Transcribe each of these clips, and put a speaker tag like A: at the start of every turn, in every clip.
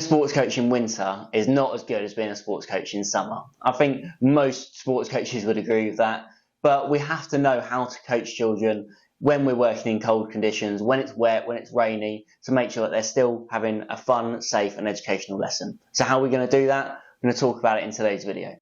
A: a sports coach in winter is not as good as being a sports coach in summer. I think most sports coaches would agree with that, but we have to know how to coach children when we're working in cold conditions, when it's wet, when it's rainy, to make sure that they're still having a fun, safe and educational lesson. So how are we going to do that? I'm going to talk about it in today's video.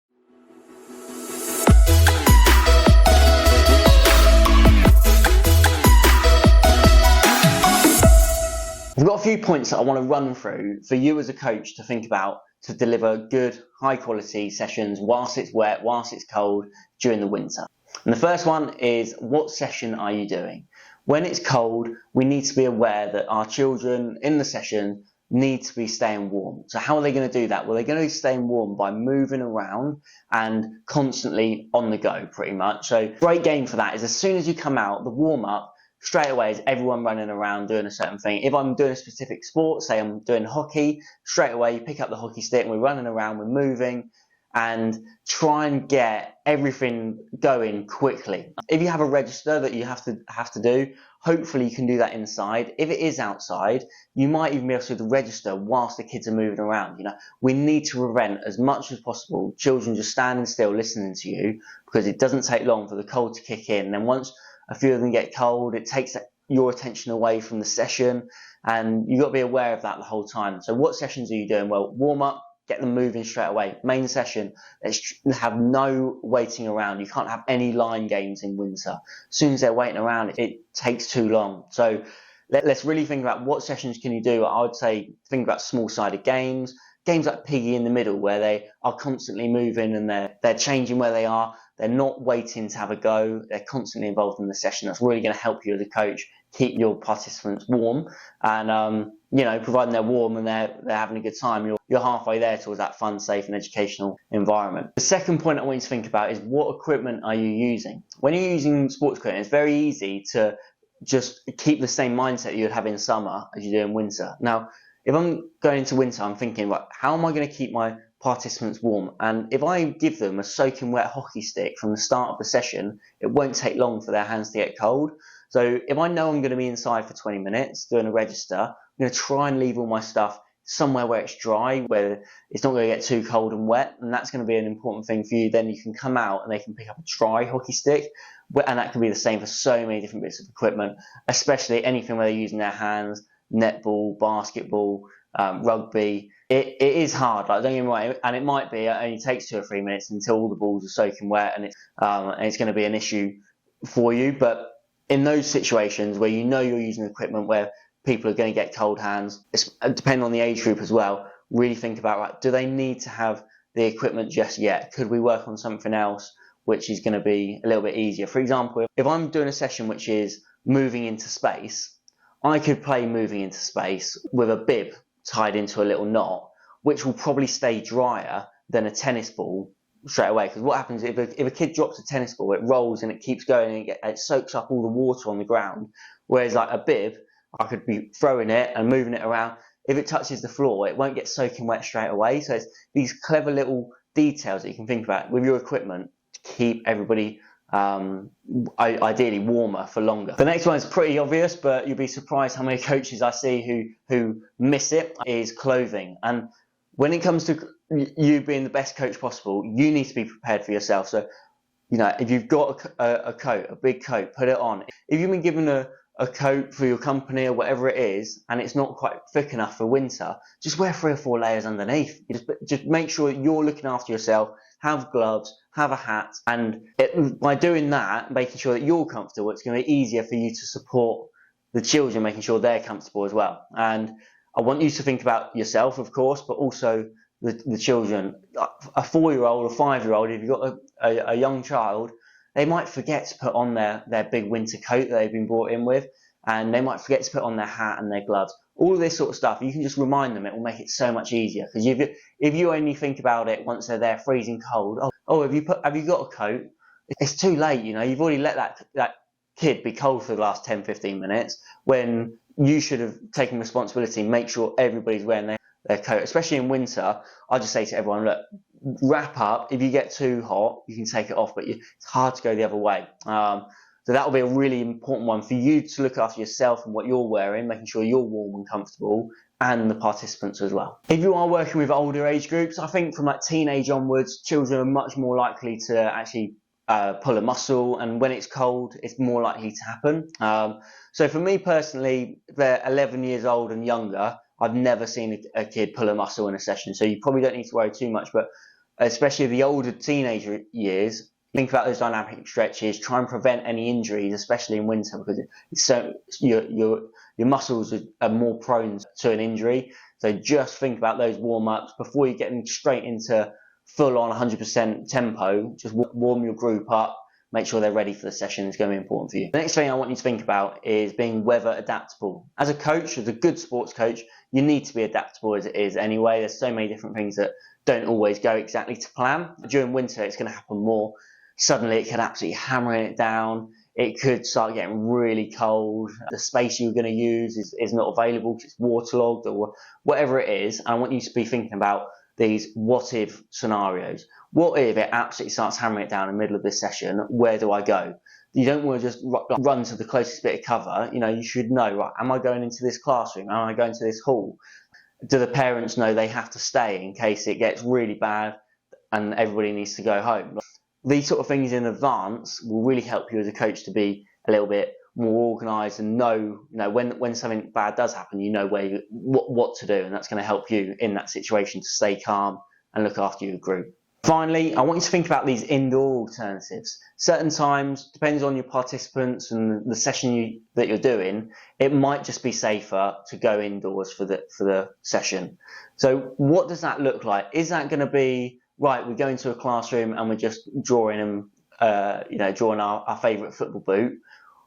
A: I've got a few points that I want to run through for you as a coach to think about to deliver good, high quality sessions whilst it's wet, whilst it's cold during the winter. And the first one is, what session are you doing? When it's cold, we need to be aware that our children in the session need to be staying warm. So how are they going to do that? Well, they're going to be staying warm by moving around and constantly on the go, pretty much. So great game for that is as soon as you come out, the warm up, straight away is everyone running around doing a certain thing. If I'm doing a specific sport, say I'm doing hockey, straight away you pick up the hockey stick and we're running around, we're moving, and try and get everything going quickly. If you have a register that you have to do, hopefully you can do that inside. If it is outside, you might even be able to do the register whilst the kids are moving around. We need to prevent as much as possible children just standing still listening to you, because it doesn't take long for the cold to kick in. And then once a few of them get cold, it takes your attention away from the session, and you've got to be aware of that the whole time. So what sessions are you doing? Well, warm up, get them moving straight away. Main session, let's have no waiting around. You can't have any line games in winter. As soon as they're waiting around, it takes too long. So let's really think about what sessions can you do. I would say think about small-sided games like Piggy in the middle, where they are constantly moving and they're changing where they are. They're not waiting to have a go. They're constantly involved in the session. That's really going to help you as a coach keep your participants warm, and providing they're warm and they're having a good time, you're halfway there towards that fun, safe and educational environment. The second point I want you to think about is, what equipment are you using? When you're using sports equipment, it's very easy to just keep the same mindset you would have in summer as you do in winter. Now, if I'm going into winter, I'm thinking, right, how am I going to keep my participants warm? And if I give them a soaking wet hockey stick from the start of the session, it won't take long for their hands to get cold. So if I know I'm going to be inside for 20 minutes doing a register, I'm going to try and leave all my stuff somewhere where it's dry, where it's not going to get too cold and wet. And that's going to be an important thing for you. Then you can come out and they can pick up a dry hockey stick. And that can be the same for so many different bits of equipment, especially anything where they're using their hands, netball, basketball, rugby. It is hard, like, don't get me wrong, and it might be, it only takes 2 or 3 minutes until all the balls are soaking wet, and it's going to be an issue for you. But in those situations where you're using equipment where people are going to get cold hands, depending on the age group as well, really think about, right, do they need to have the equipment just yet? Could we work on something else which is going to be a little bit easier? For example, if I'm doing a session which is moving into space, I could play moving into space with a bib tied into a little knot, which will probably stay drier than a tennis ball straight away. Because what happens if a kid drops a tennis ball, it rolls and it keeps going and it soaks up all the water on the ground. Whereas like a bib, I could be throwing it and moving it around. If it touches the floor, it won't get soaking wet straight away. So it's these clever little details that you can think about with your equipment to keep everybody ideally warmer for longer. The next one is pretty obvious, but you'll be surprised how many coaches I see who miss it, is clothing. And when it comes to you being the best coach possible, you need to be prepared for yourself. So, if you've got a coat, a big coat, put it on. If you've been given a coat for your company or whatever it is, and it's not quite thick enough for winter, just wear 3 or 4 layers underneath. Just make sure you're looking after yourself. Have gloves, have a hat, and by doing that, making sure that you're comfortable, it's going to be easier for you to support the children, making sure they're comfortable as well. And I want you to think about yourself, of course, but also the children. A 4-year-old or 5-year-old, if you've got a young child, they might forget to put on their big winter coat that they've been brought in with, and they might forget to put on their hat and their gloves. All of this sort of stuff, you can just remind them. It will make it so much easier. Because if you only think about it once they're there freezing cold, have you got a coat? It's too late, You've already let that kid be cold for the last 10, 15 minutes, when you should have taken responsibility and make sure everybody's wearing their coat. Especially in winter, I just say to everyone, look, wrap up. If you get too hot, you can take it off, but it's hard to go the other way. So that will be a really important one for you to look after yourself and what you're wearing, making sure you're warm and comfortable, and the participants as well. If you are working with older age groups, I think from like teenage onwards, children are much more likely to actually pull a muscle, and when it's cold, it's more likely to happen. So for me personally, if they're 11 years old and younger, I've never seen a kid pull a muscle in a session, so you probably don't need to worry too much. But especially the older teenager years, think about those dynamic stretches, try and prevent any injuries, especially in winter, because it's so your muscles are more prone to an injury. So just think about those warm-ups before you get straight into full-on 100% tempo. Just warm your group up, make sure they're ready for the session. It's going to be important for you. The next thing I want you to think about is being weather adaptable. As a coach, as a good sports coach, you need to be adaptable as it is anyway. There's so many different things that don't always go exactly to plan. During winter, it's going to happen more. Suddenly it could absolutely hammer it down. It could start getting really cold. The space you're going to use is not available because it's waterlogged or whatever it is. And I want you to be thinking about these what if scenarios. What if it absolutely starts hammering it down in the middle of this session? Where do I go? You don't want to just run to the closest bit of cover. You should know, right, am I going into this classroom? Am I going to this hall? Do the parents know they have to stay in case it gets really bad and everybody needs to go home? These sort of things in advance will really help you as a coach to be a little bit more organised and know when something bad does happen, you know what to do, and that's going to help you in that situation to stay calm and look after your group. Finally, I want you to think about these indoor alternatives. Certain times, depends on your participants and the session that you're doing, it might just be safer to go indoors for the session. So what does that look like? Is that going to be, right, we go into a classroom and we're just drawing our favourite football boot?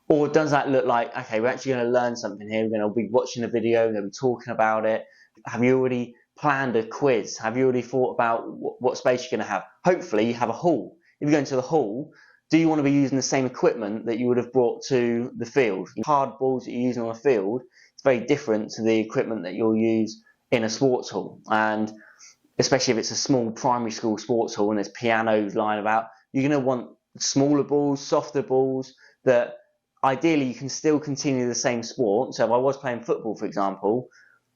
A: Or does that look like, okay, we're actually going to learn something here, we're going to be watching a video, we're going to be talking about it? Have you already planned a quiz? Have you already thought about what space you're going to have? Hopefully you have a hall. If you go into the hall, do you want to be using the same equipment that you would have brought to the field? Hard balls that you're using on the field, it's very different to the equipment that you'll use in a sports hall. And especially if it's a small primary school sports hall and there's pianos lying about, you're going to want smaller balls, softer balls, that ideally you can still continue the same sport. So if I was playing football, for example,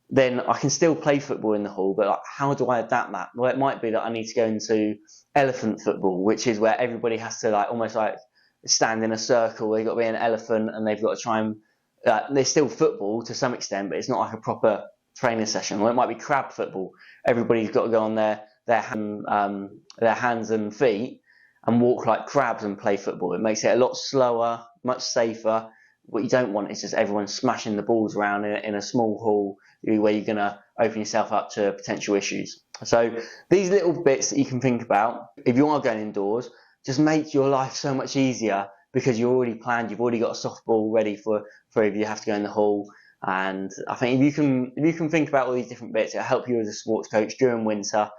A: then I can still play football in the hall, but how do I adapt that? Well, it might be that I need to go into elephant football, which is where everybody has to almost stand in a circle. They've got to be an elephant and they've got to try and, they're still football to some extent, but it's not like a proper training session. Or it might be crab football. Everybody's got to go on their hands and feet and walk like crabs and play football. It makes it a lot slower, much safer. What you don't want is just everyone smashing the balls around in a small hall where you're going to open yourself up to potential issues. So these little bits that you can think about, if you are going indoors, just make your life so much easier because you're already planned, you've already got a softball ready for if you have to go in the hall. And I think if you can think about all these different bits, it'll help you as a sports coach during winter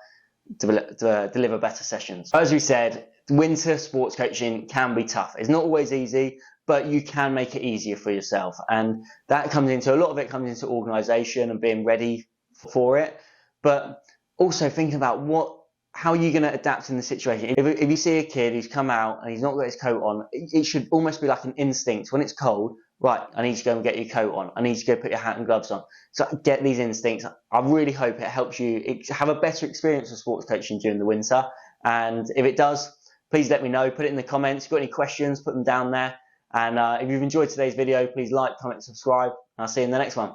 A: to deliver better sessions. As we said, winter sports coaching can be tough. It's not always easy, but you can make it easier for yourself. And that comes into, a lot of it comes into organisation and being ready for it. But also thinking about how are you going to adapt in the situation? If you see a kid who's come out and he's not got his coat on, it should almost be like an instinct. When it's cold, right, I need you to go and get your coat on. I need you to go put your hat and gloves on. So get these instincts. I really hope it helps you have a better experience of sports coaching during the winter. And if it does, please let me know. Put it in the comments. If you've got any questions, put them down there. And if you've enjoyed today's video, please like, comment, subscribe. And I'll see you in the next one.